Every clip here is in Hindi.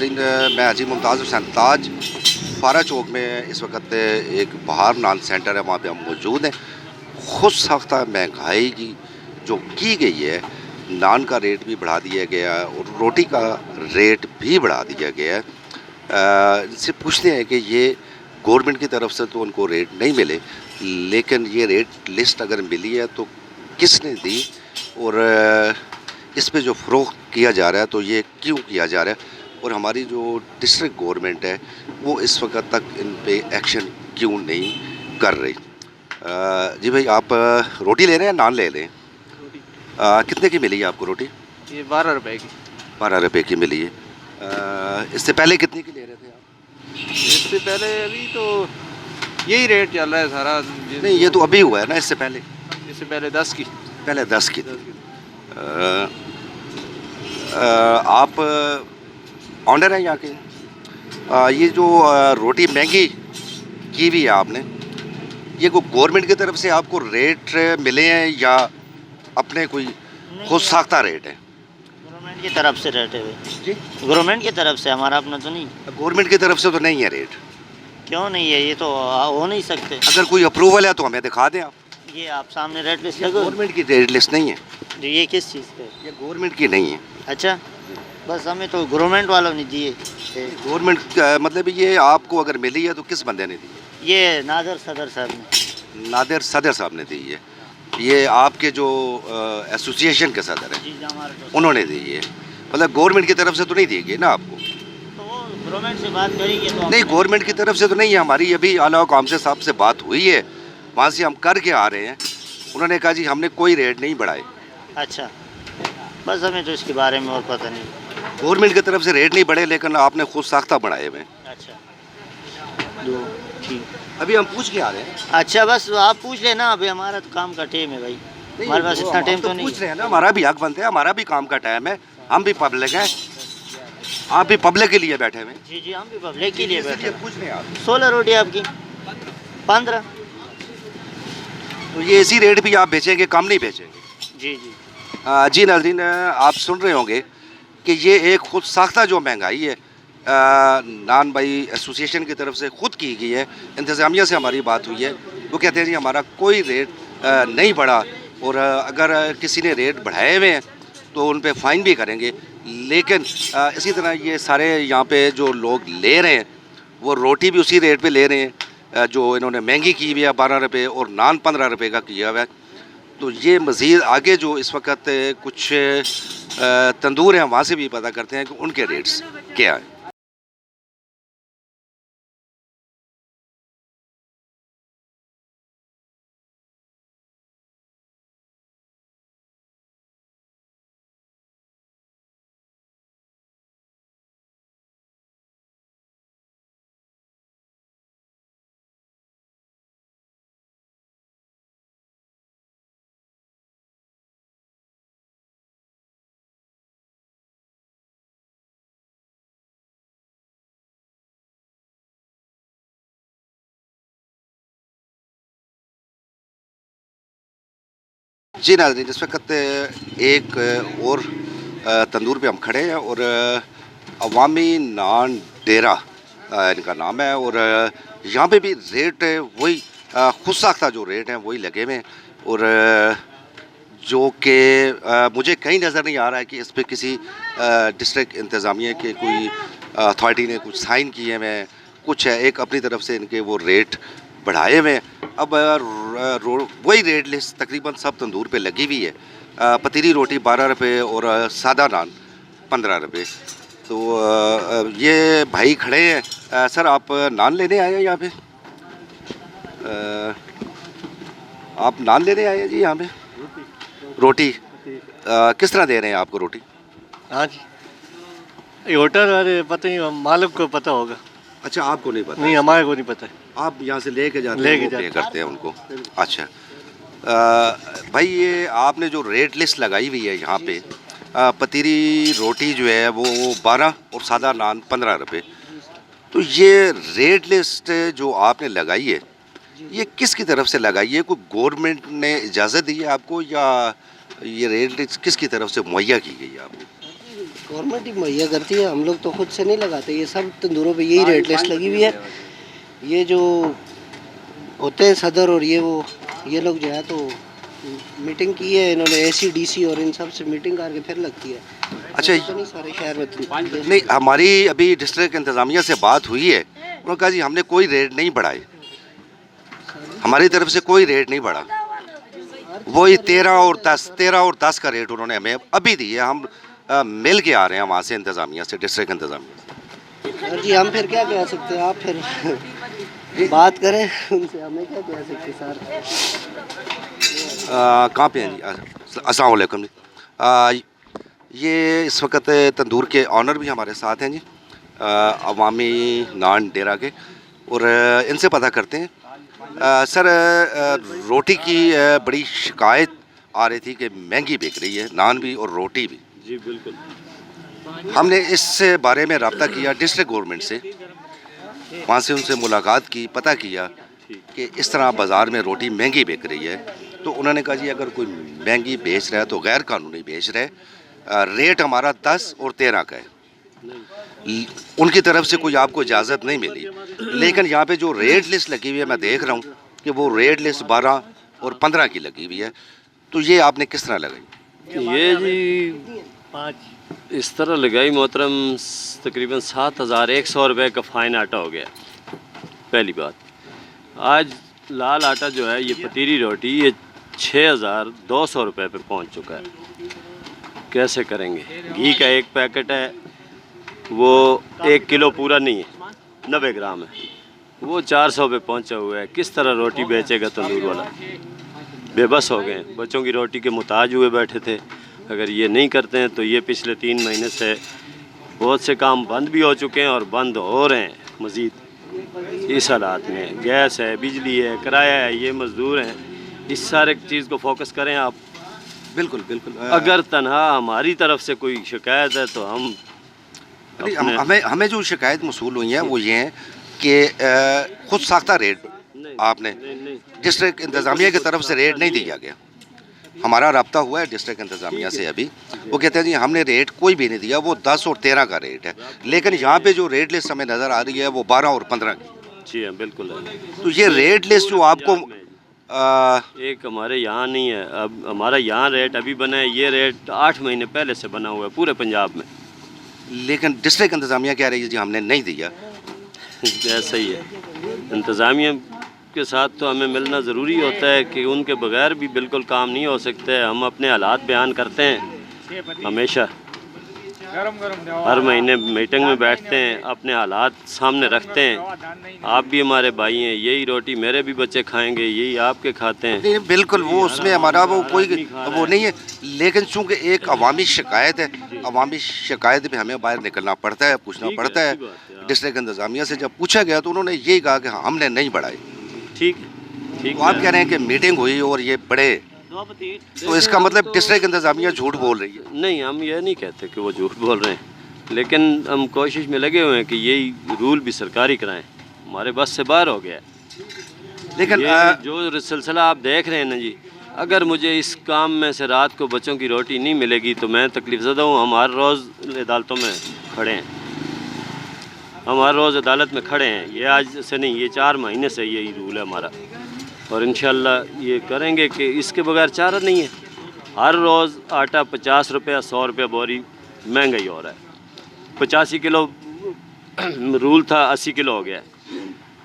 नाज़रीन, मैं हाजी मुमताज़ हुसैन ताज फारा चौक में इस वक्त एक बहार नान सेंटर है, वहाँ पे हम मौजूद हैं। खुद साख्ता महंगाई की जो की गई है, नान का रेट भी बढ़ा दिया गया है और रोटी का रेट भी बढ़ा दिया गया है। इनसे पूछते हैं कि ये गवर्नमेंट की तरफ से तो उनको रेट नहीं मिले, लेकिन ये रेट लिस्ट अगर मिली है तो किसने दी, और इस पे जो फ़रोख्त किया जा रहा है तो ये क्यों किया जा रहा है, और हमारी जो डिस्ट्रिक्ट गवर्नमेंट है वो इस वक्त तक इन पे एक्शन क्यों नहीं कर रही। जी भाई, आप रोटी ले रहे हैं, नान ले रहे हैं? रोटी कितने की मिली है आपको रोटी? ये 12 रुपए की। 12 रुपए की मिली है। इससे पहले कितने की ले रहे थे आप? इससे पहले अभी तो यही रेट चल रहा है सारा। नहीं, ये तो अभी हुआ है ना, इससे पहले? इससे पहले 10 की। पहले 10 की। 10 की। आप ऑनर हैं यहाँ के? ये जो रोटी महंगी की भी है आपने, ये को गवर्नमेंट की तरफ से आपको रेट मिले हैं या अपने कोई खुद साख्ता रेट है? गवर्नमेंट की तरफ से रेट है भाई। जी, गवर्नमेंट की तरफ से, हमारा अपना तो नहीं। गवर्नमेंट की तरफ से तो नहीं है रेट? क्यों नहीं है? ये तो हो नहीं सकते। अगर कोई अप्रूवल है तो हमें दिखा दें आप। ये आप सामने रेट लिस्ट ये लगो। गवर्नमेंट की रेट लिस्ट नहीं है, जो ये किस चीज़ पे? ये गवर्नमेंट की नहीं है। अच्छा, बस हमें तो गवर्नमेंट वालों ने दिए। गवर्नमेंट मतलब ये आपको अगर मिली है तो किस बंदे ने दी है? ये नादर सदर साहब ने। नादिर सदर साहब ने दी है। ये आपके जो एसोसिएशन के सदर हैं, जी हमारे उन्होंने दी है। मतलब गवर्नमेंट की तरफ से तो नहीं दी गई ना आपको? तो वो गवर्नमेंट से बात करेंगे तो नहीं, गवर्नमेंट की तरफ से तो नहीं है। हमारी अभी आला काउंसिल साहब से बात हुई है, वहाँ से हम करके आ रहे हैं। उन्होंने कहा जी हमने कोई रेट नहीं बढ़ाए। अच्छा, बस हमें तो इसके बारे में और पता नहीं। गवर्नमेंट की तरफ से रेट नहीं बढ़े, लेकिन आपने खुद साख्ता बढ़ाए हुए हैं। अच्छा, दो ठीक। अभी हम पूछ के आ रहे हैं। अच्छा, बस आप पूछ लेना, अभी हमारा तो काम का टाइम है भाई। हमारे पास इतना टाइम तो नहीं। पूछ रहे हैं ना, हमारा भी हक बनता है, हमारा भी काम का टाइम है, हम भी पब्लिक हैं, आप भी पब्लिक के लिए बैठे हुए हैं। जी जी, हम भी पब्लिक के लिए बैठे। पूछ रहे हैं आप। 16 रोटी आपकी 15। तो ये इसी रेट भी आप बेचेंगे, कम नहीं बेचेंगे? जी जी। जी नाज़रीन, आप सुन रहे होंगे कि ये एक खुद साख्ता जो महंगाई है, नान भाई एसोसिएशन की तरफ से खुद की गई है। इंतज़ामिया से हमारी बात हुई है, वो कहते हैं जी हमारा कोई रेट नहीं बढ़ा, और अगर किसी ने रेट बढ़ाए हुए हैं तो उन पे फ़ाइन भी करेंगे। लेकिन इसी तरह ये सारे यहाँ पे जो लोग ले रहे हैं वो रोटी भी उसी रेट पे ले रहे हैं जो इन्होंने महंगी की हुई है 12 रुपये, और नान 15 रुपये का किया हुआ है। तो ये मज़ीद आगे जो इस वक्त कुछ तंदूर हैं वहाँ से भी पता करते हैं कि उनके रेट्स क्या हैं। जी नाज़रीन, इस वक्त एक और तंदूर पे हम खड़े हैं, और अवामी नान डेरा इनका नाम है, और यहाँ पे भी रेट वही खुद साख्ता जो रेट हैं वही लगे हुए हैं, और जो कि मुझे कहीं नज़र नहीं आ रहा है कि इस पे किसी डिस्ट्रिक्ट इंतज़ामिया के कोई अथॉरिटी ने कुछ साइन किए हुए हैं। कुछ है एक अपनी तरफ से इनके वो रेट बढ़ाए हुए हैं। अब वही रेट लिस्ट तकरीबन सब तंदूर पे लगी हुई है। पतीली रोटी 12 रुपये और सादा नान 15 रुपये। तो ये भाई खड़े हैं। सर, आप नान लेने आए हैं यहाँ पे? आप नान लेने आए हैं जी यहाँ पे? रोटी किस तरह दे रहे हैं आपको रोटी? हाँ जी, ये होटल वाले पता नहीं, मालिक को पता होगा। अच्छा, आपको नहीं पता? नहीं, हमारे को नहीं पता है। आप यहाँ से लेके जाते लेके हैं, वो पे जाते करते हैं उनको? अच्छा। भाई, ये आपने जो रेट लिस्ट लगाई हुई है यहाँ पे, पतीली रोटी जो है वो 12 और सादा नान 15 रुपये। तो ये रेट लिस्ट जो आपने लगाई है ये किसकी तरफ से लगाई है? कोई गवर्नमेंट ने इजाज़त दी है आपको, या ये रेट लिस्ट किसकी तरफ से मुहैया की गई है आपको? गवर्नमेंट ही मुहैया करती है, हम लोग तो खुद से नहीं लगाते। ये सब तंदूरों पे यही रेट लिस्ट लगी हुई है। ये जो होते हैं सदर और ये लोग जो है तो मीटिंग की है इन्होंने, ACDC और इन सब से मीटिंग करके फिर लगती है। अच्छा, तो नहीं सारे शहर में नहीं, हमारी अभी डिस्ट्रिक्ट इंतज़ामिया से बात हुई है, उन्होंने कहा जी हमने कोई रेट नहीं बढ़ाए, हमारी तरफ से कोई रेट नहीं बढ़ा। वही 13 और 10 का रेट उन्होंने हमें अभी दिया। हम मिल के आ रहे हैं वहाँ से इंतज़ामिया से, डिस्ट्रिक्ट इंतज़ामिया से। सर जी हम फिर क्या कह सकते हैं, आप फिर बात करें उनसे, हमें क्या कह सकते सर। कहाँ पे हैं जी? अस्सलाम वालेकुम जी। ये इस वक्त तंदूर के ऑनर भी हमारे साथ हैं जी, अवामी नान डेरा के, और इनसे पता करते हैं। सर, रोटी की बड़ी शिकायत आ रही थी कि महंगी बिक रही है, नान भी और रोटी भी। जी बिल्कुल। हमने इस बारे में रब्ता किया डिस्ट्रिक्ट गवर्नमेंट से, वहाँ से उनसे मुलाकात की, पता किया कि इस तरह बाज़ार में रोटी महंगी बिक रही है। तो उन्होंने कहा जी अगर कोई महंगी बेच रहा है तो गैर कानूनी बेच रहा है। रेट हमारा 10 और 13 का है। उनकी तरफ से कोई आपको इजाज़त नहीं मिली, लेकिन यहाँ पे जो रेट लिस्ट लगी हुई है मैं देख रहा हूँ कि वो रेट लिस्ट 12 और 15 की लगी हुई है। तो ये आपने किस तरह लगाई? ये जी इस तरह लगाई मोहतरम, तकरीबन 7,100 रुपये का फ़ाइन आटा हो गया। पहली बात, आज लाल आटा जो है, ये पतीरी रोटी, ये 6,200 रुपये पे पहुंच चुका है। कैसे करेंगे? घी का एक पैकेट है, वो 1 किलो पूरा नहीं है, 90 ग्राम है, वो 400 पे पहुंचा हुआ है। किस तरह रोटी बेचेगा तंदूर वाला? बेबस हो गए, बच्चों की रोटी के मुताज हुए बैठे थे। अगर ये नहीं करते हैं तो ये पिछले 3 महीने से बहुत से काम बंद भी हो चुके हैं और बंद हो रहे हैं मज़ीद। इस हालात में गैस है, बिजली है, किराया है, ये मज़दूर हैं, इस सारे चीज़ को फोकस करें आप। बिल्कुल बिल्कुल। अगर तनहा हमारी तरफ से कोई शिकायत है तो हम हमें जो शिकायत मसूल हुई है वो ये है कि खुद साख्ता रेट आपने डिस्ट्रिक्ट इंतज़ामिया की तरफ से रेट नहीं दिया गया। हमारा रब्ता हुआ है डिस्ट्रिक्ट इंतज़ामिया से अभी, वो कहते हैं जी हमने रेट कोई भी नहीं दिया, वो 10 और 13 का रेट है। लेकिन यहाँ पे जो रेट लिस्ट हमें नज़र आ रही है वो 12 और 15 की। जी हाँ, बिल्कुल है। तो ये रेट लिस्ट जो आपको एक हमारे यहाँ नहीं है, अब हमारा यहाँ रेट अभी बना है, ये रेट 8 महीने पहले से बना हुआ है पूरे पंजाब में। लेकिन डिस्ट्रिक्ट इंतज़ामिया कह रही है जी हमने नहीं दिया। ऐसा ही है, इंतज़ामिया के साथ तो हमें मिलना ज़रूरी होता है कि उनके बगैर भी बिल्कुल काम नहीं हो सकते। हम अपने हालात बयान करते हैं हमेशा, हर महीने मीटिंग में बैठते हैं, अपने हालात सामने रखते हैं। आप भी हमारे भाई हैं, यही रोटी मेरे भी बच्चे खाएंगे, यही आपके खाते हैं। नहीं बिल्कुल, वो उसमें हमारा वो कोई वो नहीं है, लेकिन चूँकि एक अवामी शिकायत है, अवामी शिकायत पे हमें बाहर निकलना पड़ता है, पूछना पड़ता है। डिस्ट्रिक्ट इंतज़ामिया से जब पूछा गया तो उन्होंने यही कहा कि हमने नहीं बढ़ाई। ठीक ठीक। तो आप कह रहे हैं कि मीटिंग हुई और ये बढ़े, तो इसका मतलब डिस्ट्रिक्ट इंतज़ामिया झूठ बोल रही है? नहीं, हम ये नहीं कहते कि वो झूठ बोल रहे हैं, लेकिन हम कोशिश में लगे हुए हैं कि यही रूल भी सरकारी कराएं। हमारे बस से बाहर हो गया है। लेकिन जो सिलसिला आप देख रहे हैं ना जी, अगर मुझे इस काम में से रात को बच्चों की रोटी नहीं मिलेगी तो मैं तकलीफ ज़दा हूँ। हम हर रोज़ अदालतों में खड़े हैं, हम हर रोज़ अदालत में खड़े हैं। ये आज से नहीं, ये 4 महीने से यही रूल है हमारा, और इंशाल्लाह ये करेंगे कि इसके बगैर चारा नहीं है। हर रोज़ आटा 50 रुपये 100 रुपये बोरी महंगाई हो रहा है। 85 किलो रूल था, 80 किलो हो गया।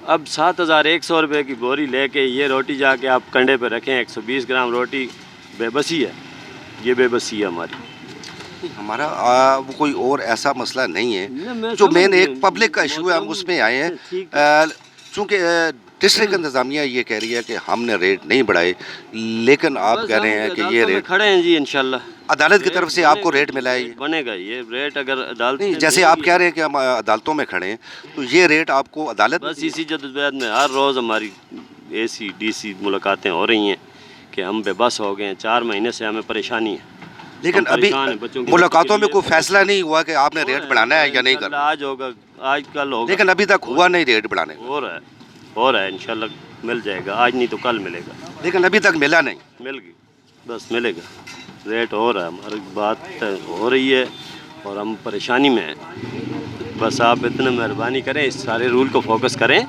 अब 7,100 रुपये की बोरी लेके ये रोटी जाके आप कंडे पे रखें, 120 ग्राम रोटी, बेबसी है। ये बेबसी है हमारी। हमारा वो कोई और ऐसा मसला नहीं है, मैं जो मेन समझ एक गया। पब्लिक का इशू है, हम उसमें आए हैं। चूँकि डिस्ट्रिक्ट इंतज़ामिया ये कह रही है कि हमने रेट नहीं बढ़ाए, लेकिन आप बस कह रहे हम हैं कि ये अदालतों में रेट खड़े हैं जी। इंशाल्लाह अदालत की तरफ से आपको रेट मिला है। ये बनेगा, ये रेट अगर अदालत नहीं, ने जैसे दे आप दिया- कह रहे हैं कि हम अदालतों में खड़े हैं, तो ये रेट आपको अदालत बस इसी जद्दोजहद में हर रोज़ हमारी ACDC मुलाकातें हो रही हैं कि हम बेबस हो गए हैं। 4 महीने से हमें परेशानी है। लेकिन हम अभी परेशान हैं, बच्चों की मुलाकातों में बच्चों के कोई लिए- फैसला नहीं हुआ कि आपने रेट बढ़ाना है या नहीं करना, आज होगा, आज कल होगा, लेकिन अभी तक हुआ नहीं रेट बढ़ाने का। हो रहा है इंशाल्लाह मिल जाएगा। आज नहीं तो कल मिलेगा। लेकिन अभी तक मिला नहीं। मिल गई, बस मिलेगा। रेट हो रहा है, हमारी बात हो रही है, और हम परेशानी में हैं। बस आप इतना मेहरबानी करें, इस सारे रूल को फोकस करें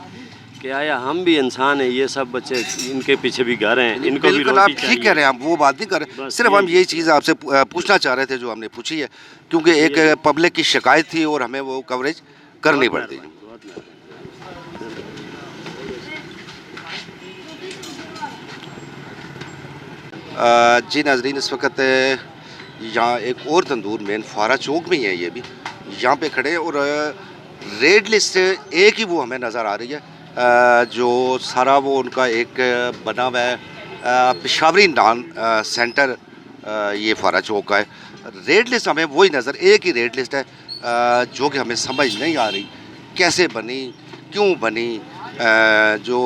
कि आया हम भी इंसान हैं, ये सब बच्चे इनके पीछे भी घर हैं, इनको भी बिल्कुल आप रोटी ठीक कह रहे हैं, हम वो बात नहीं कर रहे, बस सिर्फ हम ये- यही चीज़ आपसे पूछना चाह रहे थे जो हमने पूछी है, क्योंकि एक पब्लिक की शिकायत थी और हमें वो कवरेज करनी पड़ती है। बहुत मेहरबानी। जी नाजरीन, इस वक्त यहाँ एक और तंदूर मेन फारा चौक में ही है, ये भी यहाँ पे खड़े हैं और रेड लिस्ट एक ही वो हमें नज़र आ रही है, जो सारा वो उनका एक बना हुआ है पेशावरी नान सेंटर, ये फारा चौक का है। रेड लिस्ट हमें वही नज़र, एक ही रेड लिस्ट है, जो कि हमें समझ नहीं आ रही कैसे बनी, क्यों बनी। जो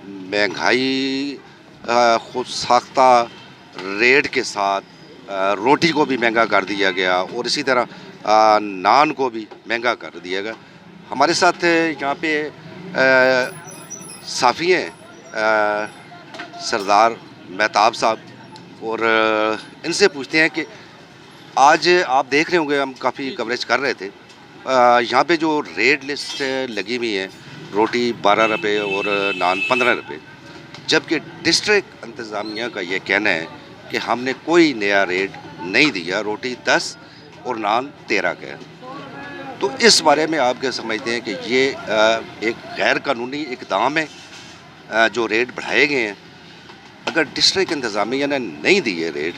महंगाई खुद साख्ता रेट के साथ रोटी को भी महंगा कर दिया गया और इसी तरह नान को भी महंगा कर दिया गया। हमारे साथ यहाँ पे साफ़ी हैं सरदार मेहताब साहब, और इनसे पूछते हैं कि आज आप देख रहे होंगे, हम काफ़ी कवरेज कर रहे थे, यहाँ पे जो रेट लिस्ट लगी हुई है, रोटी 12 रुपये और नान 15 रुपये, जबकि डिस्ट्रिक्ट इंतज़ामिया का ये कहना है कि हमने कोई नया रेट नहीं दिया, रोटी 10 और नान 13 का है। तो इस बारे में आप क्या समझते हैं कि ये एक गैर कानूनी इक़दाम है, जो रेट बढ़ाए गए हैं? अगर डिस्ट्रिक्ट इंतज़ामिया ने नहीं दिए रेट,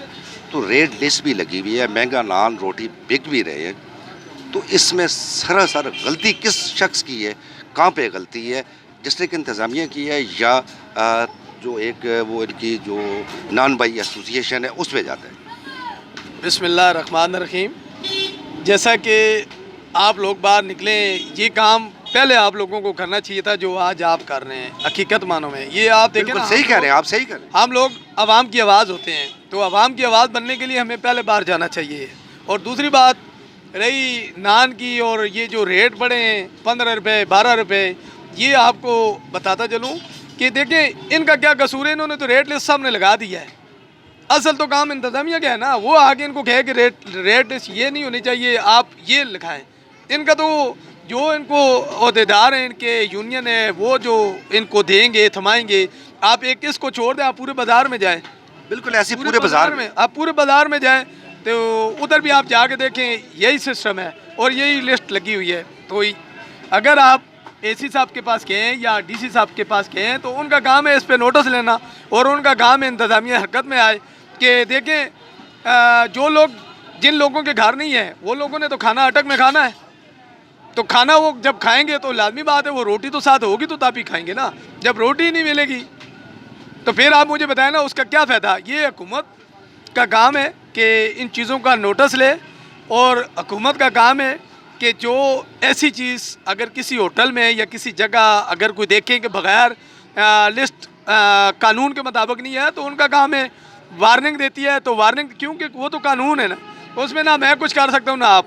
तो रेट लिस्ट भी लगी हुई है, महंगा नान रोटी बिक भी रहे हैं, तो इसमें सरासर गलती किस शख्स की है, कहाँ पे गलती है, डिस्ट्रिक्ट इंतज़ामिया की है या जो एक वो इनकी जो नान बाई एसोसिएशन है उस पे जाता है? बिस्मिल्लाहिर्रहमानिर्रहीम। जैसा कि आप लोग बाहर निकले, ये काम पहले आप लोगों को करना चाहिए था जो आज आप कर रहे हैं। हकीकत मानो में ये आप देखें बिल्कुल ना, सही कह रहे हैं आप, सही कह रहे हैं। हम लोग आवाम की आवाज़ होते हैं, तो आवाम की आवाज़ बनने के लिए हमें पहले बाहर जाना चाहिए। और दूसरी बात रही नान की, और ये जो रेट बढ़े हैं 15 रुपये 12 रुपये, ये आपको बताता चलूँ कि देखें इनका क्या कसूर है, इन्होंने तो रेट लिस्ट सामने लगा दिया है। असल तो काम इंतज़ामिया का है ना, वो आगे इनको कहे कि रेट लिस्ट ये नहीं होनी चाहिए, आप ये लिखाएं। इनका तो जो इनको अहदेदार हैं, इनके यूनियन है, वो जो इनको देंगे थमाएंगे। आप एक इसको छोड़ दें, आप पूरे बाज़ार में जाएं, बिल्कुल ऐसी पूरे बाजार में आप पूरे बाज़ार में जाएं तो उधर भी आप जाके देखें, यही सिस्टम है और यही लिस्ट लगी हुई है। तो अगर आप एसी साहब के पास गए या डीसी साहब के पास गए तो उनका काम है इस पे नोटिस लेना, और उनका काम है इंतज़ामिया हरकत में आए कि देखें जो लोग जिन लोगों के घर नहीं है वो लोगों ने तो खाना अटक में खाना है, तो खाना वो जब खाएंगे तो लाजमी बात है वो रोटी तो साथ होगी तो तभी खाएंगे ना। जब रोटी नहीं मिलेगी तो फिर आप मुझे बताएं ना उसका क्या फ़ायदा। ये हुकूमत का काम है कि इन चीज़ों का नोटिस ले, और हुकूमत का काम है कि जो ऐसी चीज़ अगर किसी होटल में या किसी जगह अगर कोई देखें कि बग़ैर लिस्ट कानून के मुताबिक नहीं है, तो उनका काम है वार्निंग देती है तो वार्निंग, क्योंकि वो तो कानून है ना, उसमें ना मैं कुछ कर सकता हूँ ना आप।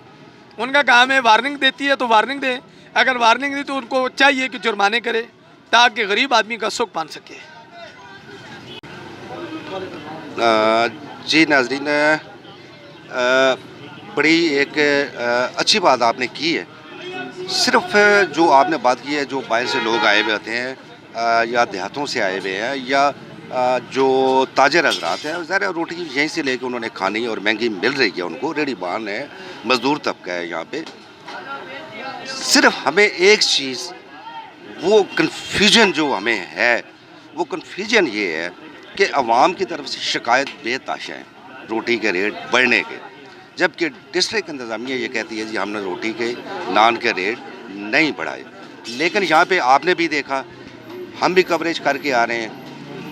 उनका काम है वार्निंग देती है तो वार्निंग दें, अगर वार्निंग दी तो उनको चाहिए कि जुर्माने करे ताकि गरीब आदमी का सुख पान सके। जी नाजरीन, बड़ी एक अच्छी बात आपने की है। सिर्फ जो आपने बात की है, जो बाहर से लोग आए हुए होते हैं या देहातों से आए हुए हैं या जो ताजर हजरात हैं, ज़रा रोटी यहीं से लेके उन्होंने खानी और महंगी मिल रही है उनको, रेडी बान है, मज़दूर तबका है यहाँ पे। सिर्फ हमें एक चीज़, वो कन्फ्यूजन जो हमें है, वो कन्फ्यूजन ये है कि अवाम की तरफ से शिकायत बेताशा है रोटी के रेट बढ़ने के, जबकि डिस्ट्रिक्ट इंतज़ामिया ये कहती है जी हमने रोटी के नान के रेट नहीं बढ़ाए। लेकिन यहाँ पे आपने भी देखा, हम भी कवरेज करके आ रहे हैं,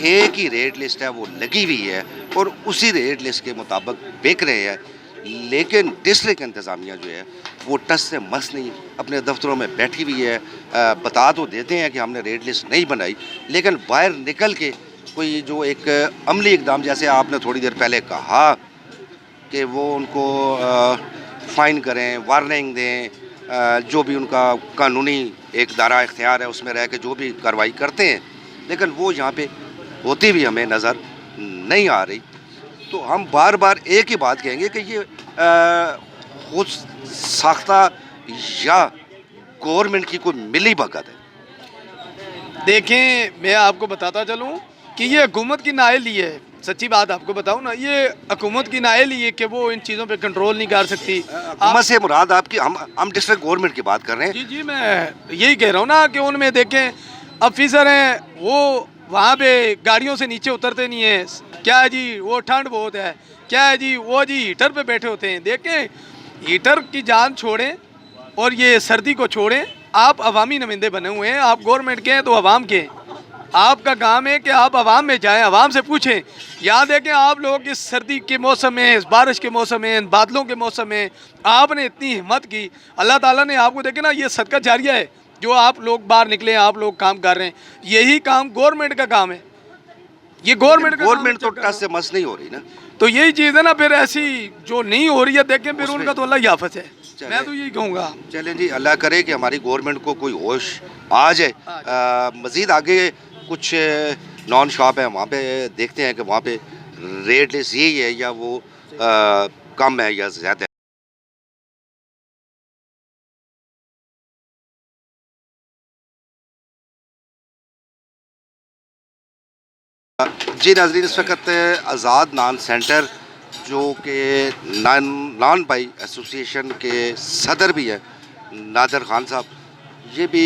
एक ही रेट लिस्ट है वो लगी हुई है और उसी रेट लिस्ट के मुताबिक बिक रहे हैं। लेकिन डिस्ट्रिक्ट इंतज़ामिया जो है वो टस से मस नहीं, अपने दफ्तरों में बैठी हुई है, बता तो देते हैं कि हमने रेट लिस्ट नहीं बनाई, लेकिन बाहर निकल के कोई जो एक अमली इकदाम, जैसे आपने थोड़ी देर पहले कहा कि वो उनको फ़ाइन करें, वार्निंग दें, जो भी उनका कानूनी एक दायरा इख्तियार है उसमें रह के जो भी कार्रवाई करते हैं, लेकिन वो यहाँ पे होती हुई हमें नज़र नहीं आ रही। तो हम बार बार एक ही बात कहेंगे कि ये खुद साख्ता या गवर्नमेंट की कोई मिली भगत है? देखें, मैं आपको बताता चलूँ कि ये हुकूमत की नाअहली है। सच्ची बात आपको बताऊँ ना, ये हुकूमत की नाअहली है कि वो इन चीज़ों पे कंट्रोल नहीं कर सकती। हुकूमत से मुराद आपकी, हम डिस्ट्रिक्ट गवर्नमेंट की बात कर रहे हैं। जी जी, मैं यही कह रहा हूँ ना कि उनमें देखें ऑफिसर हैं, वो वहाँ पे गाड़ियों से नीचे उतरते नहीं हैं। क्या है जी, वो ठंड बहुत है, क्या है जी, वो जी हीटर पे बैठे होते हैं। देखें, हीटर की जान छोड़ें और ये सर्दी को छोड़ें। आप अवामी नुमाइंदे बने हुए हैं, आप गवर्नमेंट के हैं तो अवाम के हैं। आपका काम है कि आप अवाम में जाएं, अवाम से पूछें। यहाँ देखें, आप लोग इस सर्दी के मौसम में, इस बारिश के मौसम में, इन बादलों के मौसम में आपने इतनी हिम्मत की। अल्लाह ताला ने आपको, देखे ना, ये सदका जारिया है जो आप लोग बाहर निकले, आप लोग काम कर रहे हैं। यही काम गवर्नमेंट का काम है। ये गवर्नमेंट तो टस से मस नहीं हो रही ना। तो यही चीज़ है ना, फिर ऐसी जो नहीं हो रही है, देखें फिर उनका तो अल्लाह ही हाफ़िज़ है। मैं तो यही कहूँगा। चलें जी, अल्लाह करे कि हमारी गवर्नमेंट को कोई होश आ जाए। मज़ीद आगे कुछ नॉन शॉप है, वहाँ पे देखते हैं कि वहाँ पे रेट लिस्ट यही है या वो कम है या ज़्यादा है। जी नाज़रीन, इस वक्त आज़ाद नान सेंटर जो कि नान बाई एसोसिएशन के सदर भी हैं नादर खान साहब, ये भी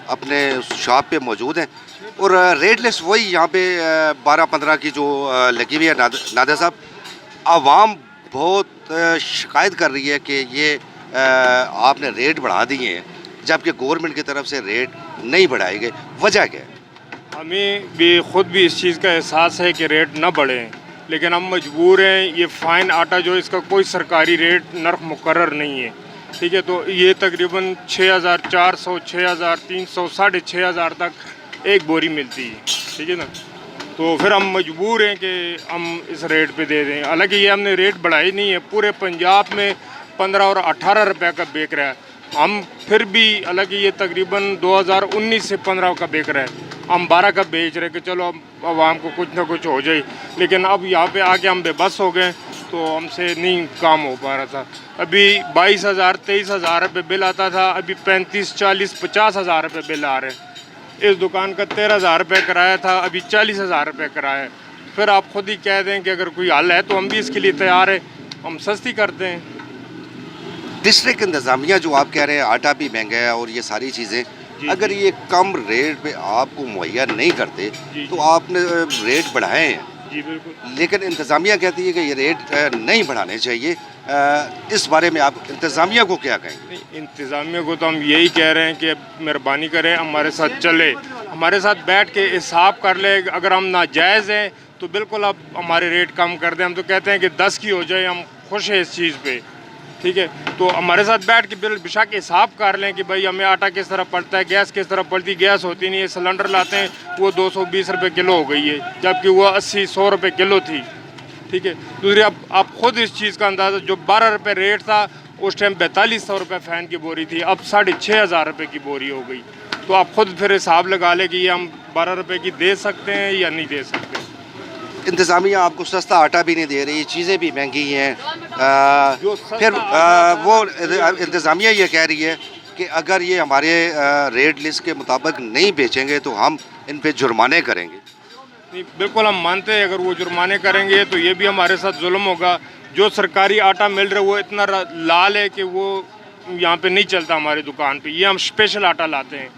अपने शॉप पे मौजूद हैं और रेट लिस्ट वही यहाँ पे 12-15 की जो लगी हुई है। नादर साहब, आवाम बहुत शिकायत कर रही है कि ये आपने रेट बढ़ा दिए हैं जबकि गवर्नमेंट की तरफ से रेट नहीं बढ़ाए गए। वजह क्या है? हमें भी ख़ुद भी इस चीज़ का एहसास है कि रेट न बढ़े, लेकिन हम मजबूर हैं। ये फ़ाइन आटा जो, इसका कोई सरकारी रेट नर्ख मुकर्रर नहीं है, ठीक है। तो ये तकरीबन 6400, 6300, 6500 तक एक बोरी मिलती है, ठीक है ना। तो फिर हम मजबूर हैं कि हम इस रेट पे दे दें। हालांकि ये हमने रेट बढ़ाई नहीं है, पूरे पंजाब में 15 और 18 रुपये का बेच रहा है। हम फिर भी, हालांकि ये तकरीबन 2019 से 15 का बेच रहा है, हम 12 का बेच रहे कि चलो अब आवाम को कुछ ना कुछ हो जाए। लेकिन अब यहाँ पे आके हम बेबस हो गए, तो हमसे नहीं काम हो पा रहा था। अभी 22,000 23,000 रुपये बिल आता था, अभी 35, 40, 50,000 रुपये बिल आ रहे हैं। इस दुकान का 13,000 रुपये किराया था, अभी 40,000 रुपये किराया है। फिर आप खुद ही कह दें कि अगर कोई हल है तो हम भी इसके लिए तैयार है, हम सस्ती करते हैं। डिस्ट्रिक्ट इंतज़ामिया जो आप कह रहे हैं आटा भी महंगा है और ये सारी चीज़ें, अगर ये कम रेट पे आपको मुहैया नहीं करते तो आपने रेट बढ़ाए हैं। जी बिल्कुल। लेकिन इंतज़ामिया कहती है कि ये रेट नहीं बढ़ाने चाहिए। इस बारे में आप इंतज़ामिया को क्या कहेंगे? इंतज़ामिया को तो हम यही कह रहे हैं कि मेहरबानी करें, हमारे साथ चले, हमारे साथ बैठ के हिसाब कर ले। अगर हम नाजायज़ हैं तो बिल्कुल आप हमारे रेट कम कर दें। हम तो कहते हैं कि 10 की हो जाए, हम खुश हैं इस चीज़ पे, ठीक है। तो हमारे साथ बैठ के बेशक हिसाब कर लें कि भाई हमें आटा किस तरह पड़ता है, गैस किस तरह पड़ती है। गैस होती नहीं है, सिलेंडर लाते हैं वो 220 रुपये किलो हो गई है, जबकि वो 80-100 रुपये किलो थी, ठीक है। दूसरी आप खुद इस चीज़ का अंदाज़ा, जो 12 रुपये रेट था उस टाइम 4200 रुपये फ़ैन की बोरी थी, अब 6,500 रुपये की बोरी हो गई। तो आप खुद फिर हिसाब लगा लें कि ये हम 12 रुपये की दे सकते हैं या नहीं दे सकते। इंतज़ामिया आपको सस्ता आटा भी नहीं दे रही, चीज़ें भी महंगी हैं। फिर वो इंतज़ामिया ये कह रही है कि अगर ये हमारे रेट लिस्ट के मुताबिक नहीं बेचेंगे तो हम इन पे जुर्माने करेंगे। नहीं, बिल्कुल हम मानते हैं, अगर वो जुर्माने करेंगे तो ये भी हमारे साथ जुल्म होगा। जो सरकारी आटा मिल रहा है वो इतना लाल है कि वो यहाँ पे नहीं चलता हमारी दुकान पे। ये हम स्पेशल आटा लाते हैं,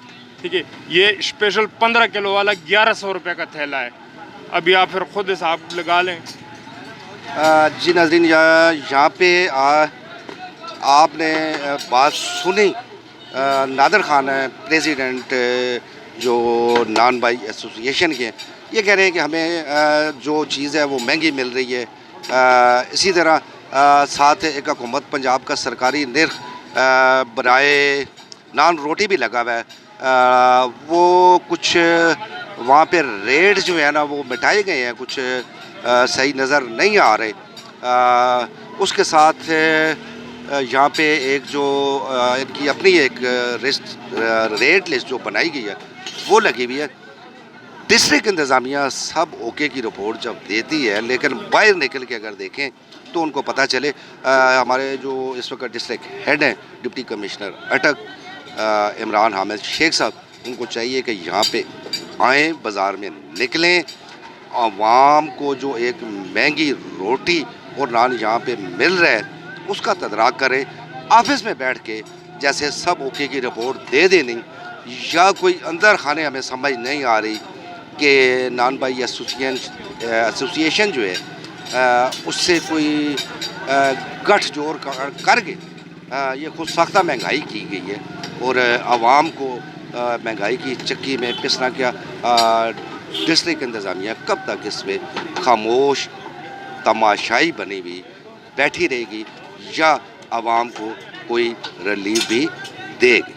ठीक है। ये स्पेशल 15 किलो वाला 1100 रुपये का थैला है। अभी आप फिर खुद हिसाब लगा लें। जी नाज़रीन, यहाँ पे आपने बात सुनी, नादर खान है प्रेसिडेंट जो नान बाई एसोसिएशन के, ये कह रहे हैं कि हमें जो चीज़ है वो महंगी मिल रही है। इसी तरह साथ एक हुकूमत पंजाब का सरकारी निर्ख बराए नान रोटी भी लगा हुआ है। वो कुछ वहाँ पे रेट जो है ना वो मिटाए गए हैं, कुछ सही नज़र नहीं आ रहे। उसके साथ यहाँ पे एक जो इनकी अपनी एक रेट लिस्ट जो बनाई गई है वो लगी हुई है। डिस्ट्रिक्ट इंतज़ामिया सब ओके की रिपोर्ट जब देती है, लेकिन बाहर निकल के अगर देखें तो उनको पता चले। हमारे जो इस वक्त डिस्ट्रिक्ट हेड हैं डिप्टी कमिश्नर अटक इमरान हामिद शेख साहब, उनको चाहिए कि यहाँ पे आएँ, बाज़ार में निकलें, आवाम को जो एक महंगी रोटी और नान यहाँ पे मिल रहा है उसका तदराक करें। ऑफिस में बैठ के जैसे सब ओके की रिपोर्ट दे देनी, या कोई अंदर खाने हमें समझ नहीं आ रही कि नान भाई एसोसिएशन जो है उससे कोई गठजोड़ करके ये खुद साख्ता महंगाई की गई है और आवाम को महंगाई की चक्की में पिसना क्या। डिस्ट्रिक्ट इंतज़ामिया कब तक इस पर खामोश तमाशाई बनी हुई बैठी रहेगी या आवाम को कोई रिलीफ भी देगी।